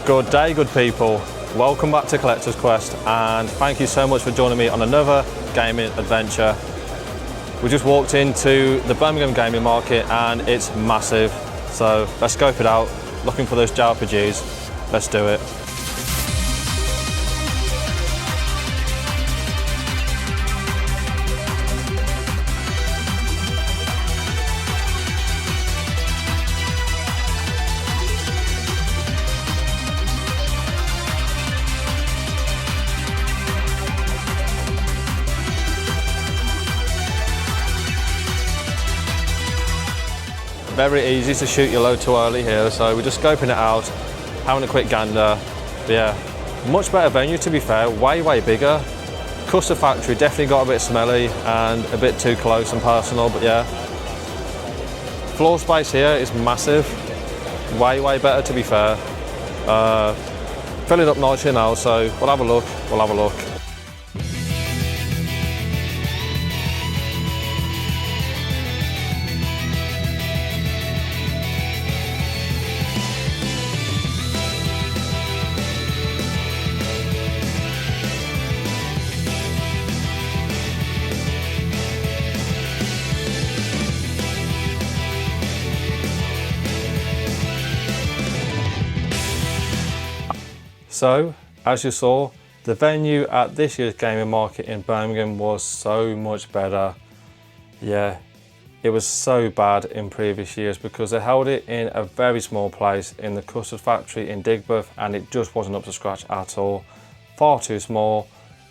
Good day, good people. Welcome back to Collector's Quest, and thank you so much for joining me on another gaming adventure. We just walked into the Birmingham Gaming Market and it's massive. So let's scope it out, looking for those JRPGs. Let's do it. Very easy to shoot your load too early here, so we're just scoping it out, having a quick gander. But yeah, much better venue to be fair, way bigger. Custard Factory definitely got a bit smelly and a bit too close and personal, but yeah. Floor space here is massive, way better to be fair. Filling up nicely now, so we'll have a look. So, as you saw, the venue at this year's gaming market in Birmingham was so much better. Yeah, it was so bad in previous years because they held it in a very small place in the Custard Factory in Digbeth, and it just wasn't up to scratch at all. Far too small,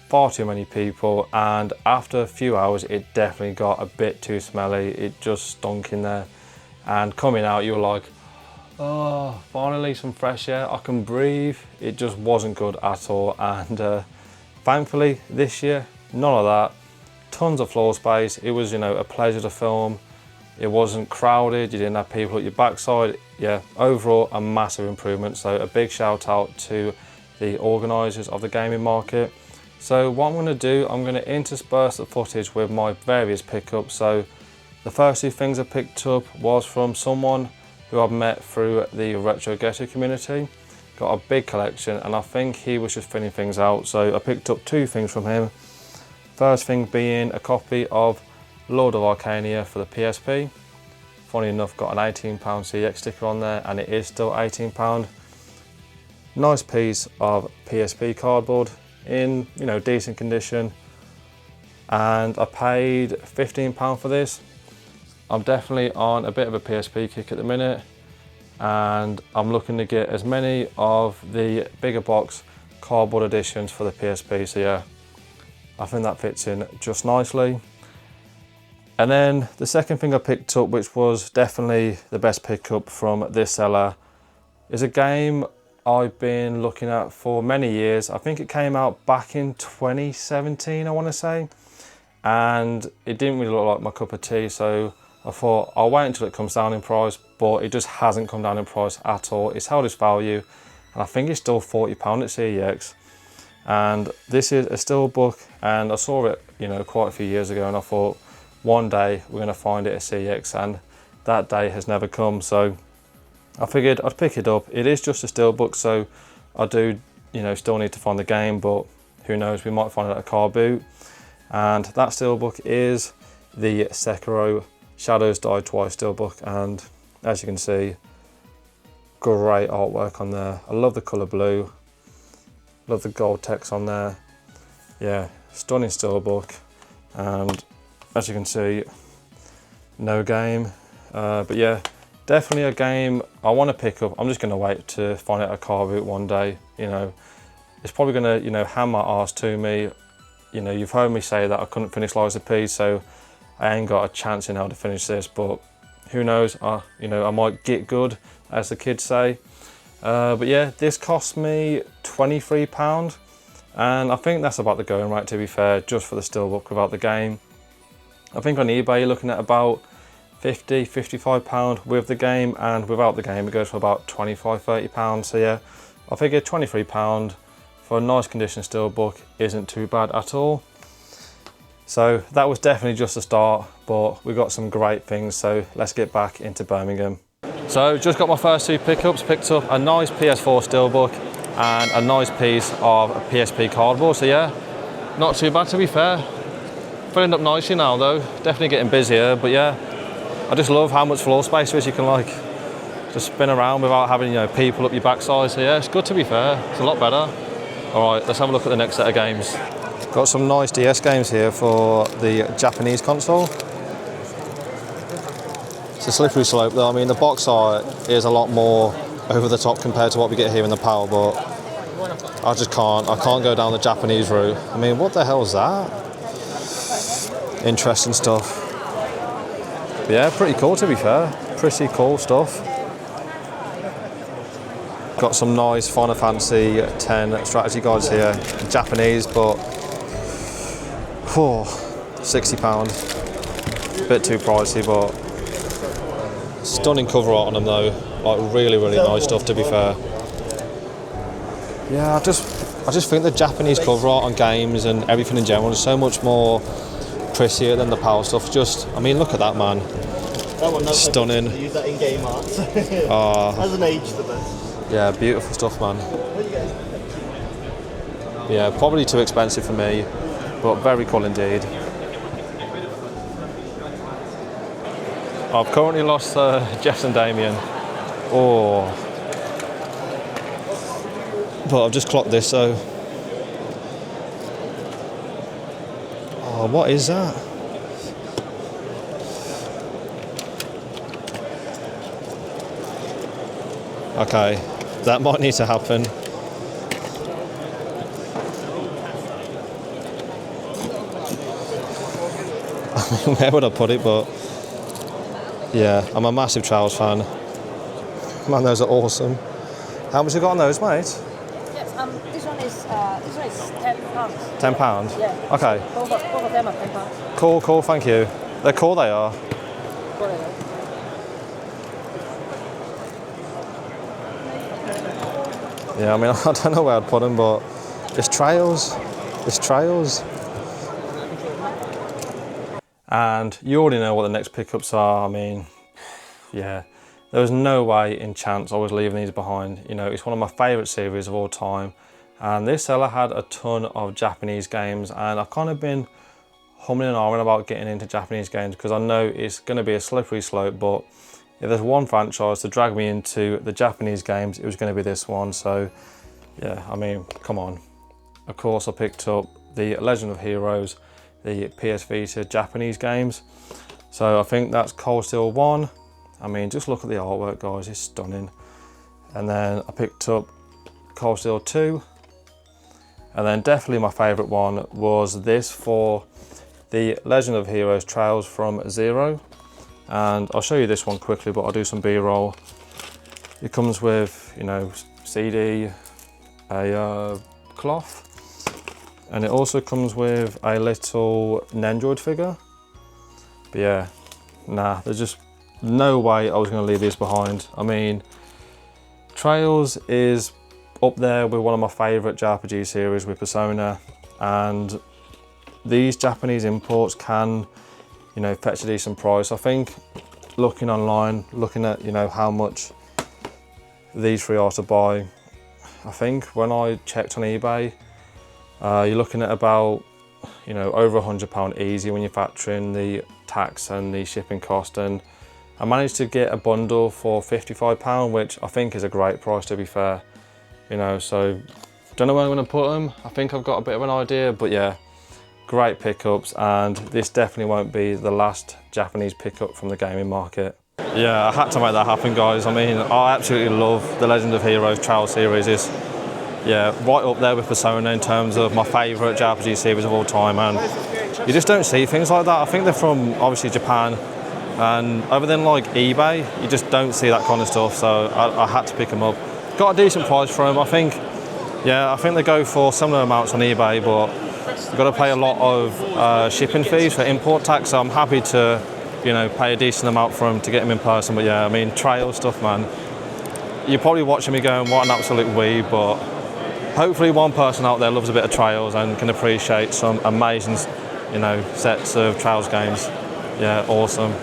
far too many people, and after a few hours it definitely got a bit too smelly. It just stunk in there, and coming out you were like, oh, finally some fresh air, I can breathe. It just wasn't good at all, and thankfully this year, none of that. Tons of floor space. It was, a pleasure to film. It wasn't crowded, you didn't have people at your backside. Yeah, overall a massive improvement, so a big shout out to the organisers of the gaming market. So what I'm going to do, I'm going to intersperse the footage with my various pickups. So the first two things I picked up was from someone who I've met through the Retro Ghetto community. Got a big collection, and I think he was just filling things out, so I picked up two things from him. First thing being a copy of Lord of Arcania for the PSP. Funny enough, got an £18 CX sticker on there, and it is still £18. Nice piece of PSP cardboard in, decent condition, and I paid £15 for this. I'm definitely on a bit of a PSP kick at the minute, and I'm looking to get as many of the bigger box cardboard editions for the PSP, so yeah, I think that fits in just nicely. And then the second thing I picked up, which was definitely the best pickup from this seller, is a game I've been looking at for many years. I think it came out back in 2017, I want to say, and it didn't really look like my cup of tea, so I thought I'll wait until it comes down in price, but it just hasn't come down in price at all. It's held its value, and I think it's still £40 at CEX. And this is a Steelbook, and I saw it, quite a few years ago, and I thought one day we're going to find it at CEX, and that day has never come. So I figured I'd pick it up. It is just a Steelbook, so I do, still need to find the game, but who knows, we might find it at a car boot. And that Steelbook is the Sekiro Shadows Die Twice Steelbook, and as you can see, great artwork on there. I love the colour blue, love the gold text on there. Yeah, stunning Steelbook, and as you can see, no game, but yeah, definitely a game I want to pick up. I'm just going to wait to find it at a car boot one day. It's probably going to hand my arse to me. You've heard me say that I couldn't finish Lies of P, so I ain't got a chance in hell to finish this, but who knows, I might get good, as the kids say. But yeah, this cost me £23, and I think that's about the going rate, to be fair, just for the Steelbook without the game. I think on eBay you're looking at about £50, £55 with the game, and without the game it goes for about £25, £30. So yeah, I figure £23 for a nice condition Steelbook isn't too bad at all. So that was definitely just a start, but we got some great things, so let's get back into Birmingham. So just got my first two pickups, picked up a nice PS4 Steelbook and a nice piece of PSP cardboard. So yeah, not too bad to be fair. Filling up nicely now though, definitely getting busier, but yeah, I just love how much floor space there is. You can like just spin around without having, you know, people up your backside. So yeah, it's good to be fair, it's a lot better. All right, let's have a look at the next set of games. Got some nice DS games here for the Japanese console. It's a slippery slope though. I mean, the box art is a lot more over the top compared to what we get here in the Power, but I can't go down the Japanese route. I mean, what the hell is that? Interesting stuff. But yeah, pretty cool to be fair. Pretty cool stuff. Got some nice Final Fantasy X strategy guides here. Japanese, but £60. A bit too pricey, but stunning cover art on them though. Like really nice stuff to be fair. Yeah, I just think the Japanese cover art on games and everything in general is so much more prettier than the Power stuff. Just, I mean, look at that, man. That one, stunning. Use that in game art. Hasn't aged the best. Yeah, beautiful stuff, man. Yeah, probably too expensive for me, but very cool indeed. I've currently lost Jess and Damien. Oh. But I've just clocked this, so. Oh, what is that? Okay, that might need to happen. I mean, where would I put it, but yeah, I'm a massive Trials fan. Man, those are awesome. How much you got on those, mate? Yes, this one is £10. £10? Yeah. Okay. Both of them are £10. Cool, thank you. They're cool, they are. Yeah, I mean, I don't know where I'd put them, but it's Trails. It's Trails. And you already know what the next pickups are. I mean, yeah, there was no way in chance I was leaving these behind. You know, it's one of my favourite series of all time. And this seller had a ton of Japanese games, and I've kind of been humming and ahhing about getting into Japanese games because I know it's going to be a slippery slope, but if there's one franchise to drag me into the Japanese games, it was going to be this one. So yeah, I mean, come on. Of course, I picked up the Legend of Heroes, the PS Vita Japanese games. So I think that's Cold Steel 1. I mean, just look at the artwork, guys, it's stunning. And then I picked up Cold Steel 2. And then definitely my favourite one was this for the Legend of Heroes Trails from Zero. And I'll show you this one quickly, but I'll do some B-roll. It comes with, you know, CD, a cloth, and it also comes with a little Nendroid figure. But yeah, nah, there's just no way I was going to leave this behind. I mean, Trails is up there with one of my favourite JRPG series with Persona, and these Japanese imports can, you know, fetch a decent price. I think looking online, looking at, you know, how much these three are to buy, I think when I checked on eBay, you're looking at about, you know, over £100 easy when you're factoring the tax and the shipping cost. And I managed to get a bundle for £55, which I think is a great price, to be fair. You know, so don't know where I'm going to put them. I think I've got a bit of an idea, but yeah, great pickups, and this definitely won't be the last Japanese pickup from the gaming market. Yeah, I had to make that happen, guys. I mean, I absolutely love the Legend of Heroes Trial series. It's, yeah, right up there with Persona in terms of my favourite JRPG series of all time, and you just don't see things like that. I think they're from, obviously, Japan, and other than like eBay, you just don't see that kind of stuff, so I had to pick them up. Got a decent price for them, I think. Yeah, I think they go for similar amounts on eBay, but you've got to pay a lot of shipping fees for import tax, so I'm happy to, you know, pay a decent amount for them to get them in person. But yeah, I mean, Trail stuff, man. You're probably watching me going, what an absolute weeb, but hopefully one person out there loves a bit of Trails and can appreciate some amazing, you know, sets of Trails games. Yeah, awesome.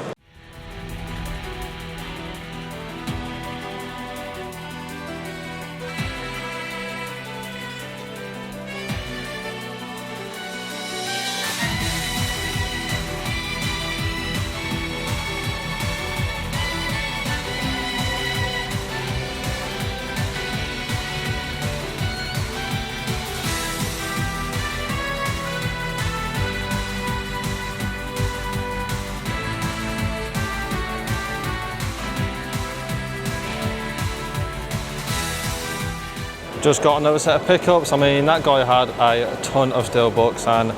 just got another set of pickups. I mean, that guy had a ton of Steelbooks, and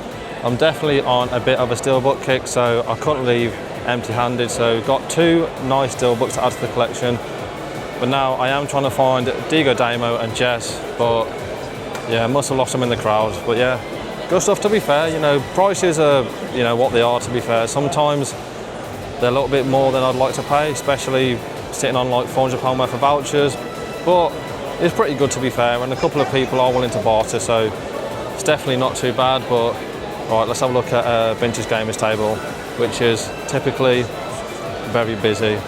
I'm definitely on a bit of a Steelbook kick, so I couldn't leave empty-handed. So got 2 nice Steelbooks to add to the collection. But now I am trying to find Diego Damo and Jess, but yeah, must have lost them in the crowd. But yeah, good stuff to be fair. You know, prices are, you know, what they are to be fair. Sometimes they're a little bit more than I'd like to pay, especially sitting on like £400 worth of vouchers. But it's pretty good to be fair, and a couple of people are willing to barter, so it's definitely not too bad. But right, let's have a look at Vintage Gamers Table, which is typically very busy.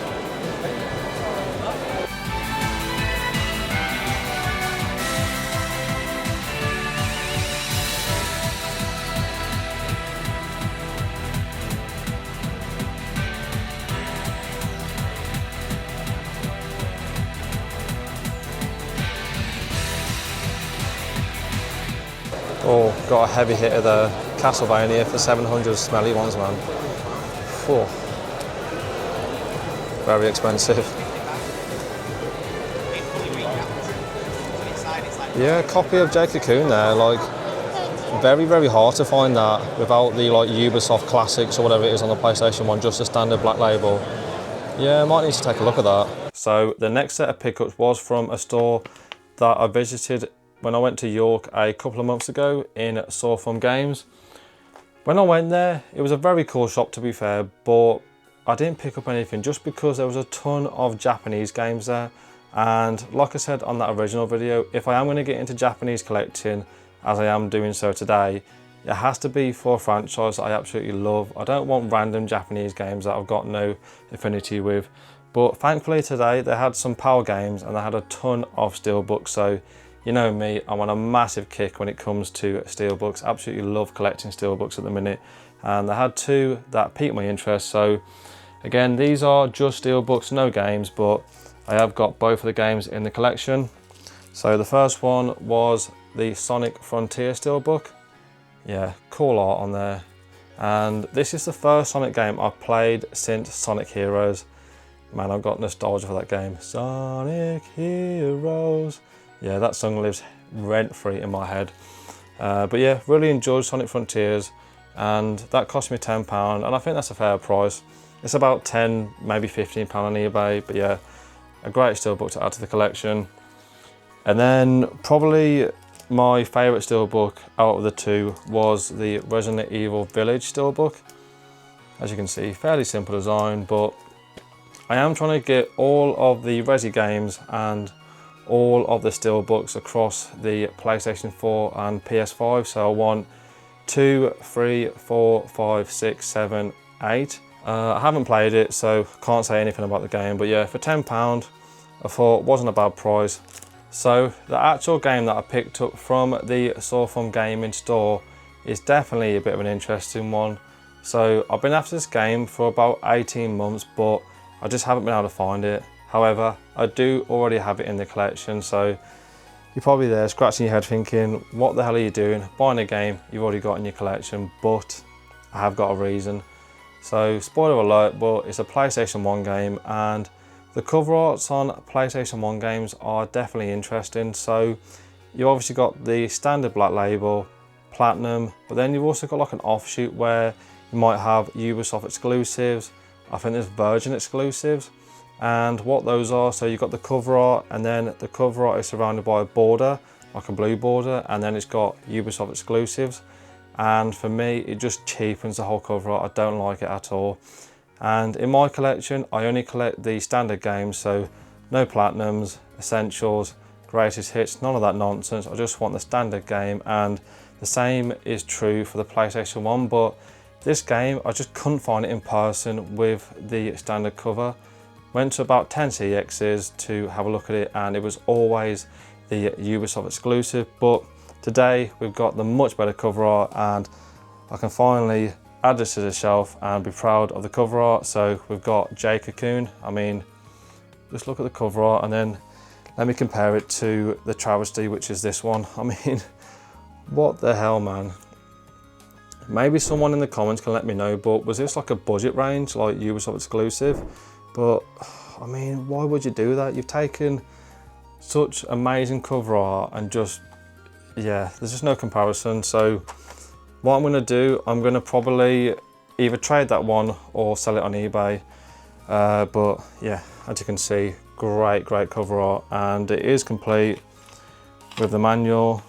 Oh, got a heavy hitter there. Castlevania for 700 smelly ones, man. Oh, very expensive. Yeah, copy of Jake Cocoon there. Like, very, very hard to find that without the like Ubisoft Classics or whatever it is on the PlayStation 1, just a standard black label. Yeah, I might need to take a look at that. So the next set of pickups was from a store that I visited when I went to York a couple of months ago in Sawthorn Games. When I went there, it was a very cool shop to be fair, but I didn't pick up anything just because there was a ton of Japanese games there. And like I said on that original video, if I am going to get into Japanese collecting, as I am doing so today, it has to be for a franchise that I absolutely love. I don't want random Japanese games that I've got no affinity with. But thankfully today they had some power games and they had a ton of Steelbooks, so you know me, I'm on a massive kick when it comes to Steelbooks. Absolutely love collecting Steelbooks at the minute. And they had 2 that piqued my interest. So again, these are just Steelbooks, no games, but I have got both of the games in the collection. So the first one was the Sonic Frontier Steelbook. Yeah, cool art on there. And this is the first Sonic game I've played since Sonic Heroes. Man, I've got nostalgia for that game. Sonic Heroes. Yeah, that song lives rent-free in my head. But yeah, really enjoyed Sonic Frontiers, and that cost me £10, and I think that's a fair price. It's about £10, maybe £15 on eBay, but yeah, a great Steelbook to add to the collection. And then probably my favourite Steelbook out of the 2 was the Resident Evil Village Steelbook. As you can see, fairly simple design, but I am trying to get all of the Resi games and all of the Steelbooks across the PlayStation 4 and PS5. So I want 2, 3, 4, 5, 6, 7, 8. I haven't played it, so can't say anything about the game, but yeah, for £10 I thought wasn't a bad price. So the actual game that I picked up from the Sawthorn Gaming store is definitely a bit of an interesting one. So I've been after this game for about 18 months, but I just haven't been able to find it. However, I do already have it in the collection, so you're probably there scratching your head thinking, what the hell are you doing? Buying a game you've already got in your collection, but I have got a reason. So, spoiler alert, but it's a PlayStation 1 game, and the cover arts on PlayStation 1 games are definitely interesting. So, you've obviously got the standard black label, Platinum, but then you've also got like an offshoot where you might have Ubisoft exclusives, I think there's Virgin exclusives. And what those are, so you've got the cover art, and then the cover art is surrounded by a border, like a blue border, and then it's got Ubisoft exclusives. And for me, it just cheapens the whole cover art. I don't like it at all. And in my collection, I only collect the standard games, so no Platinums, Essentials, Greatest Hits, none of that nonsense. I just want the standard game, and the same is true for the PlayStation 1, but this game, I just couldn't find it in person with the standard cover. Went to about 10 CXs to have a look at it, and it was always the Ubisoft exclusive. But today we've got the much better cover art, and I can finally add this to the shelf and be proud of the cover art. So we've got Jay Cocoon. I mean, just look at the cover art, and then let me compare it to the travesty, which is this one. I mean, what the hell, man? Maybe someone in the comments can let me know, but was this like a budget range, like Ubisoft exclusive? But I mean, why would you do that? You've taken such amazing cover art, and just, yeah, there's just no comparison. So what I'm gonna do, I'm gonna probably either trade that one or sell it on eBay. But yeah, as you can see, great cover art, and it is complete with the manual.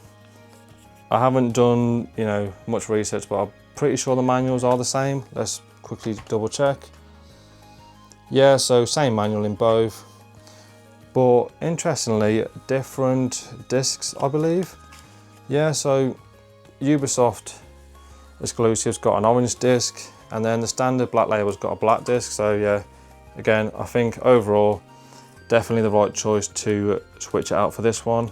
I haven't done, you know, much research, but I'm pretty sure the manuals are the same. Let's quickly double check. Yeah, so same manual in both, but interestingly, different discs, I believe. Yeah, so Ubisoft exclusives got an orange disc, and then the standard Black Label's got a black disc. So yeah, again, I think overall, definitely the right choice to switch it out for this one.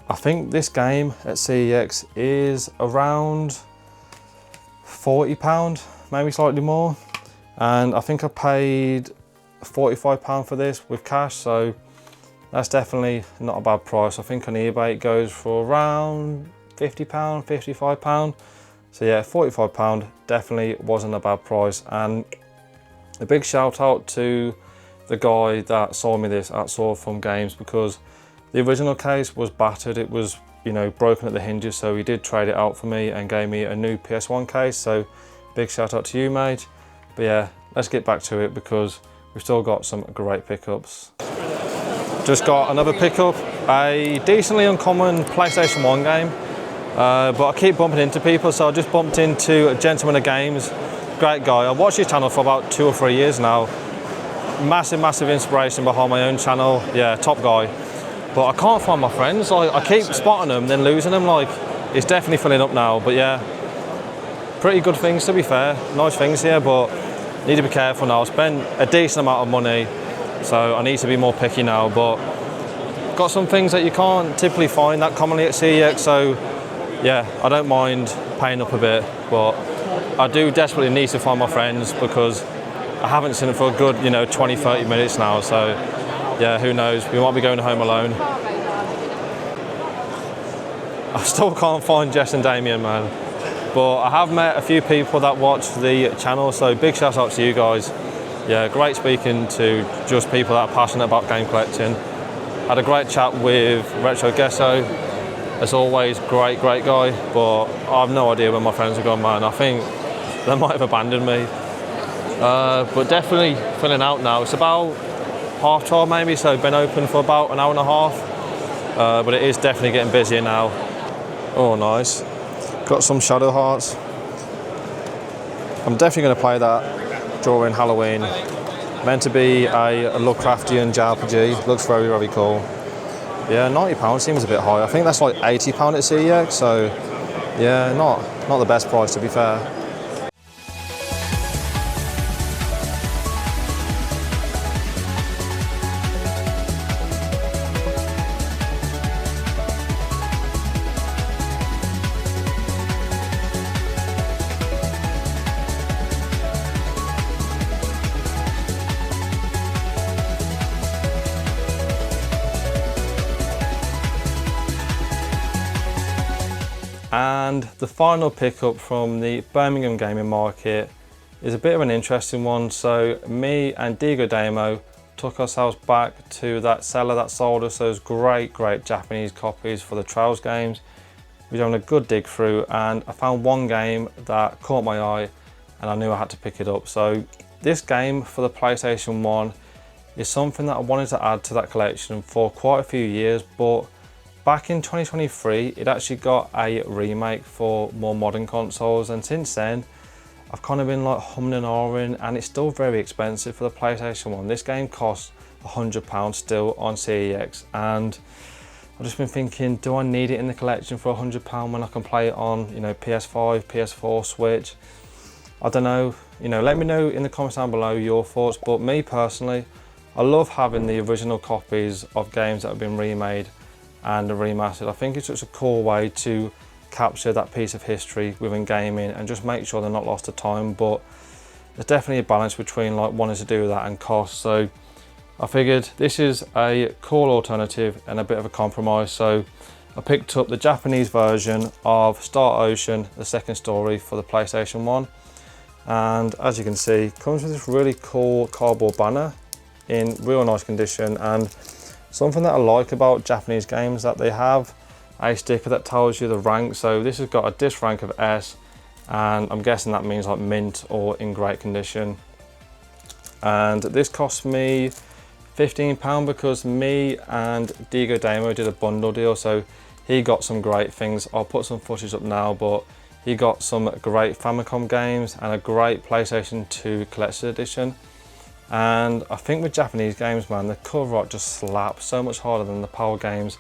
I think this game at CEX is around £40, maybe slightly more. And I think I paid £45 for this with cash, so that's definitely not a bad price. I think on eBay it goes for around £50, £55. So yeah, £45 definitely wasn't a bad price. And a big shout out to the guy that sold me this at Sword From Games, because the original case was battered. It was, you know, broken at the hinges, so he did trade it out for me and gave me a new PS1 case. So big shout out to you, mate. But yeah, let's get back to it because we've still got some great pickups. Just got another pickup, a decently uncommon PlayStation 1 game, but I keep bumping into people, so I just bumped into a Gentleman of Games, great guy. I've watched his channel for about 2 or 3 years now. Massive inspiration behind my own channel, yeah, top guy. But I can't find my friends, I keep spotting them, then losing them, like, it's definitely filling up now, but yeah. Pretty good things, to be fair, nice things here, but need to be careful now. I spent a decent amount of money, so I need to be more picky now, but got some things that you can't typically find that commonly at CEX, so yeah, I don't mind paying up a bit, but I do desperately need to find my friends because I haven't seen them for a good, you know, 20-30 minutes now, so yeah, who knows, we might be going home alone. I still can't find Jess and Damien, man. But I have met a few people that watch the channel, so big shout out to you guys. Yeah, great speaking to just people that are passionate about game collecting. Had a great chat with Retro Gesso. As always, great guy, but I have no idea where my friends are gone, man. I think they might have abandoned me. But definitely filling out now. It's about 12:30 maybe, so been open for about an hour and a half. But it is definitely getting busier now. Oh, nice. Got some Shadow Hearts. I'm definitely going to play that during Halloween. Meant to be a Lovecraftian JRPG. Looks very cool. Yeah, £90 seems a bit high. I think that's like £80 at CEX, so yeah, not the best price, to be fair. And the final pickup from the Birmingham Gaming Market is a bit of an interesting one. So me and Diego Demo took ourselves back to that seller that sold us those great Japanese copies for the Trails games. We're doing a good dig through and I found one game that caught my eye and I knew I had to pick it up. So this game for the PlayStation 1 is something that I wanted to add to that collection for quite a few years, but back in 2023, it actually got a remake for more modern consoles, and since then, I've kind of been like humming and hawing, and it's still very expensive for the PlayStation 1. This game costs £100 still on CEX, and I've just been thinking, do I need it in the collection for £100 when I can play it on, you know, PS5, PS4, Switch? I don't know, you know, let me know in the comments down below your thoughts, but me personally, I love having the original copies of games that have been remade and remastered. I think it's such a cool way to capture that piece of history within gaming and just make sure they're not lost to time, but there's definitely a balance between like wanting to do that and cost. So I figured this is a cool alternative and a bit of a compromise. So I picked up the Japanese version of Star Ocean, the second story for the PlayStation 1. And as you can see, it comes with this really cool cardboard banner in real nice condition, and Something that I like about Japanese games that they have a sticker that tells you the rank. So this has got a disc rank of S, and I'm guessing that means like mint or in great condition. And this cost me £15 because me and Diego Damo did a bundle deal, so he got some great things. I'll put some footage up now, but he got some great Famicom games and a great PlayStation 2 Collector's Edition. And I think with Japanese games, man, the cover art just slaps so much harder than the PAL games.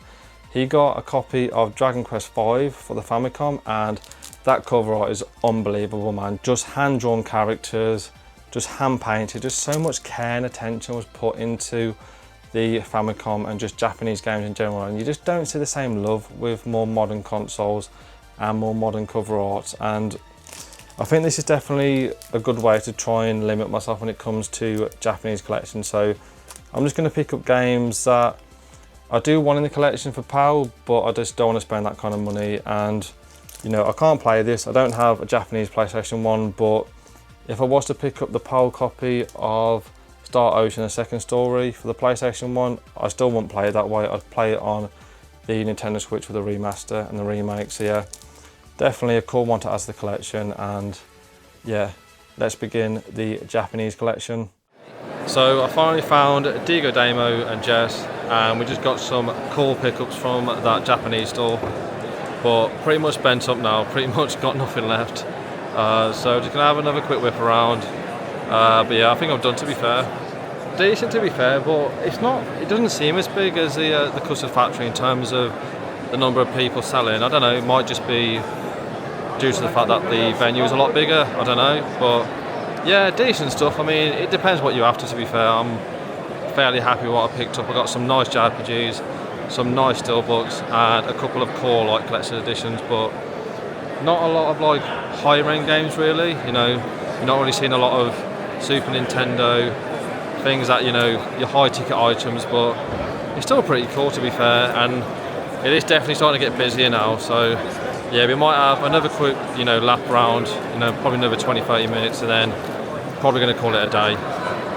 He got a copy of Dragon Quest V for the Famicom, and that cover art is unbelievable, man. Just hand-drawn characters, just hand-painted, just so much care and attention was put into the Famicom and just Japanese games in general, and you just don't see the same love with more modern consoles and more modern cover art. And I think this is definitely a good way to try and limit myself when it comes to Japanese collections. So I'm just going to pick up games that I do want in the collection for PAL, but I just don't want to spend that kind of money. And you know, I can't play this. I don't have a Japanese PlayStation 1, but if I was to pick up the PAL copy of Star Ocean: A Second Story for the PlayStation 1, I still wouldn't play it that way. I'd play it on the Nintendo Switch with the remaster and the remake. So yeah, definitely a cool one to add to the collection. And yeah, let's begin the Japanese collection. So I finally found Diego Damo and Jess, and we just got some cool pickups from that Japanese store, but pretty much bent up now, pretty much got nothing left. So just gonna have another quick whip around. But yeah, I think I'm done, to be fair. Decent, to be fair, but it's not, it doesn't seem as big as the Custard Factory in terms of the number of people selling. I don't know, it might just be due to the fact that the venue is a lot bigger, I don't know. But yeah, decent stuff. I mean, it depends what you're after, to be fair. I'm fairly happy with what I picked up. I got some nice JRPGs, some nice Steelbooks, and a couple of core like collector's editions, but not a lot of like higher end games really. You know, you're not really seeing a lot of Super Nintendo things that, you know, your high ticket items, but it's still pretty cool, to be fair. And it is definitely starting to get busier now, so yeah, we might have another quick, you know, lap round, you know, probably another 20-30 minutes, and then probably going to call it a day.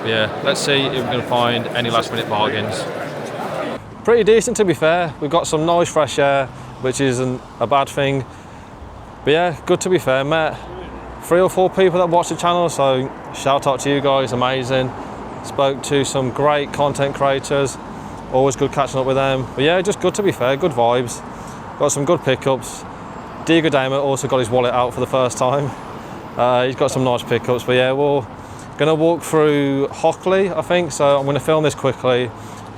But yeah, let's see if we can find any last minute bargains. Pretty decent, to be fair. We've got some nice fresh air, which isn't a bad thing. But yeah, good, to be fair. Met 3 or 4 people that watch the channel, so shout out to you guys, amazing. Spoke to some great content creators, always good catching up with them. But yeah, just good, to be fair, good vibes. Got some good pickups. Diego Damo also got his wallet out for the first time. He's got some nice pickups, but yeah, we're gonna walk through Hockley, I think. So I'm gonna film this quickly,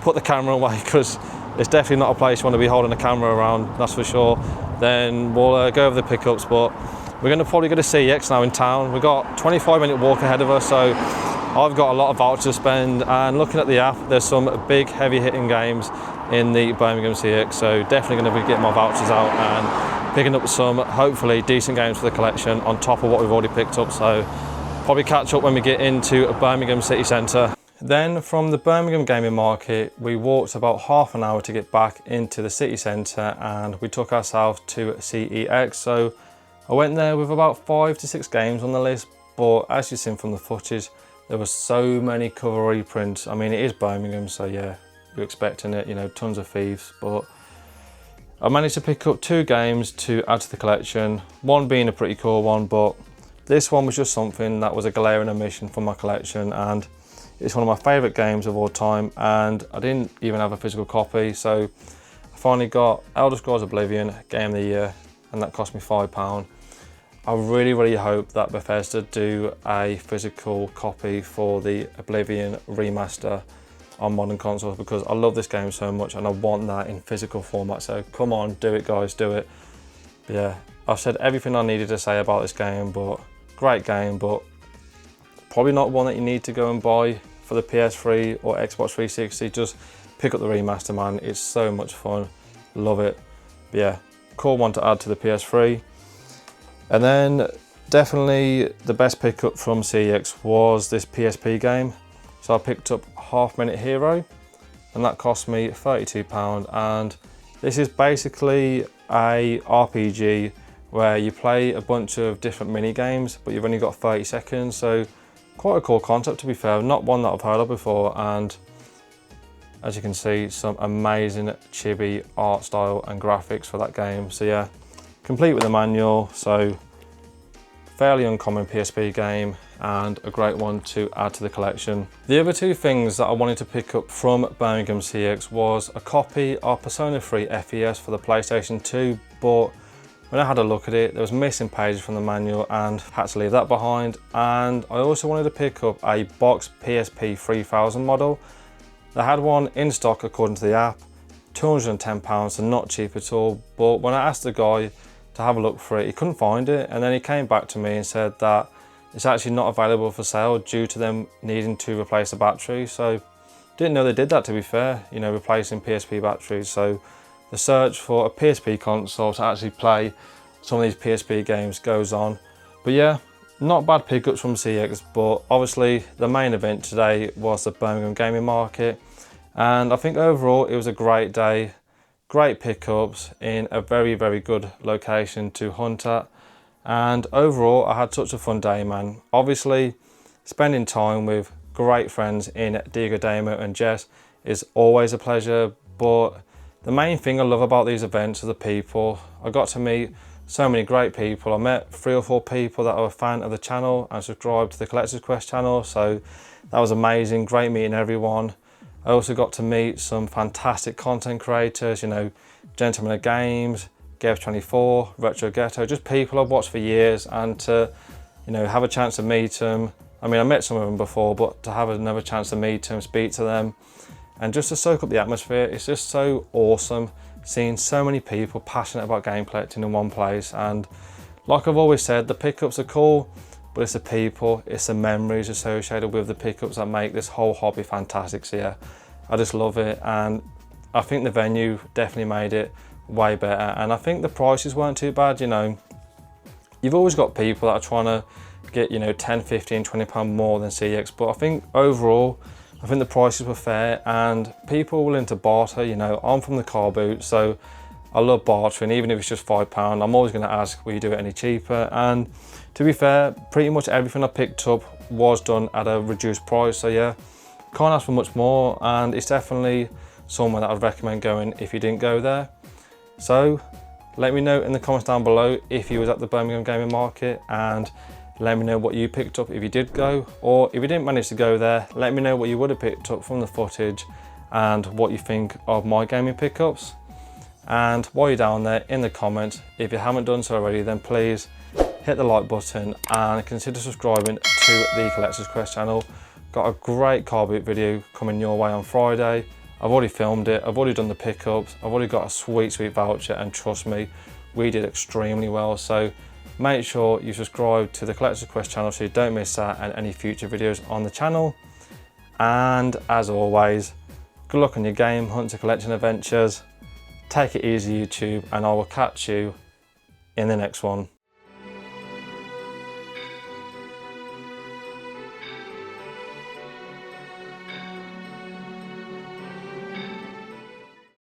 put the camera away, because it's definitely not a place you want to be holding a camera around, that's for sure. Then we'll go over the pickups, but we're gonna probably go to CEX now in town. We've got 25-minute walk ahead of us, so I've got a lot of vouchers to spend, and looking at the app, there's some big heavy hitting games in the Birmingham CEX, so definitely going to be getting my vouchers out and picking up some hopefully decent games for the collection on top of what we've already picked up. So probably catch up when we get into Birmingham city centre. Then from the Birmingham Gaming Market, we walked about half an hour to get back into the city centre, and we took ourselves to CEX. So I went there with about 5 to 6 games on the list, but as you've seen from the footage, there were so many cover reprints. I mean, it is Birmingham, so yeah, you're expecting it, you know, tons of thieves. But I managed to pick up 2 games to add to the collection, one being a pretty cool one, but this one was just something that was a glaring omission from my collection, and it's one of my favourite games of all time, and I didn't even have a physical copy, so I finally got Elder Scrolls Oblivion Game of the Year, and that cost me £5. I really hope that Bethesda do a physical copy for the Oblivion remaster on modern consoles, because I love this game so much and I want that in physical format. So come on, do it guys, do it. But yeah, I've said everything I needed to say about this game, but great game, but probably not one that you need to go and buy for the PS3 or Xbox 360. Just pick up the remaster, man. It's so much fun, love it. But yeah, cool one to add to the PS3. And then definitely the best pickup from CEX was this PSP game. So I picked up Half Minute Hero, and that cost me £32. And this is basically a RPG where you play a bunch of different mini games, but you've only got 30 seconds. So quite a cool concept, to be fair. Not one that I've heard of before, and As you can see, some amazing chibi art style and graphics for that game. So yeah, complete with the manual, so fairly uncommon PSP game and a great one to add to the collection. The other two things that I wanted to pick up from Birmingham CX was a copy of Persona 3 FES for the PlayStation 2, but when I had a look at it, there was missing pages from the manual and had to leave that behind. And I also wanted to pick up a box PSP 3000 model. They had one in stock according to the app, £210, so not cheap at all. But when I asked the guy to have a look for it, he couldn't find it, and then he came back to me and said that it's actually not available for sale due to them needing to replace the battery. So didn't know they did that, to be fair, you know, replacing PSP batteries. So the search for a PSP console to actually play some of these PSP games goes on. But yeah, not bad pickups from CX, but obviously the main event today was the Birmingham Gaming Market, and I think overall it was a great day. Great pickups in a very, very good location to hunt at. And overall, I had such a fun day, man. Obviously, spending time with great friends in Diego Damo and Jess is always a pleasure. But the main thing I love about these events are the people. I got to meet so many great people. I met 3 or 4 people that are a fan of the channel and subscribed to the Collector's Quest channel. So that was amazing. Great meeting everyone. I also got to meet some fantastic content creators, you know, Gentlemen of Games, Games24, Retro Ghetto, just people I've watched for years, and to, you know, have a chance to meet them. I mean, I met some of them before, but to have another chance to meet them, speak to them, and just to soak up the atmosphere, it's just so awesome seeing so many people passionate about game collecting in one place. And like I've always said, the pickups are cool, but it's the people, it's the memories associated with the pickups that make this whole hobby fantastic. So yeah, I just love it, and I think the venue definitely made it way better, and I think the prices weren't too bad. You know, you've always got people that are trying to get, you know, 10, 15, 20 pound more than CX, but I think overall, I think the prices were fair and people were willing to barter. You know, I'm from the car boot, so I love bartering, even if it's just £5. I'm always going to ask, will you do it any cheaper? And to be fair, pretty much everything I picked up was done at a reduced price. So yeah, can't ask for much more, and it's definitely somewhere that I'd recommend going if you didn't go there. So let me know in the comments down below if you was at the Birmingham Gaming Market, and let me know what you picked up if you did go, or if you didn't manage to go there, let me know what you would have picked up from the footage and what you think of my gaming pickups. And while you're down there in the comments, if you haven't done so already, then please hit the like button and consider subscribing to the Collector's Quest channel. Got a great car boot video coming your way on Friday. I've already filmed it, I've already done the pickups, I've already got a sweet voucher, and trust me, we did extremely well. So make sure you subscribe to the Collector's Quest channel so you don't miss that and any future videos on the channel. And as always, good luck on your game hunter collection adventures. Take it easy, YouTube, and I will catch you in the next one.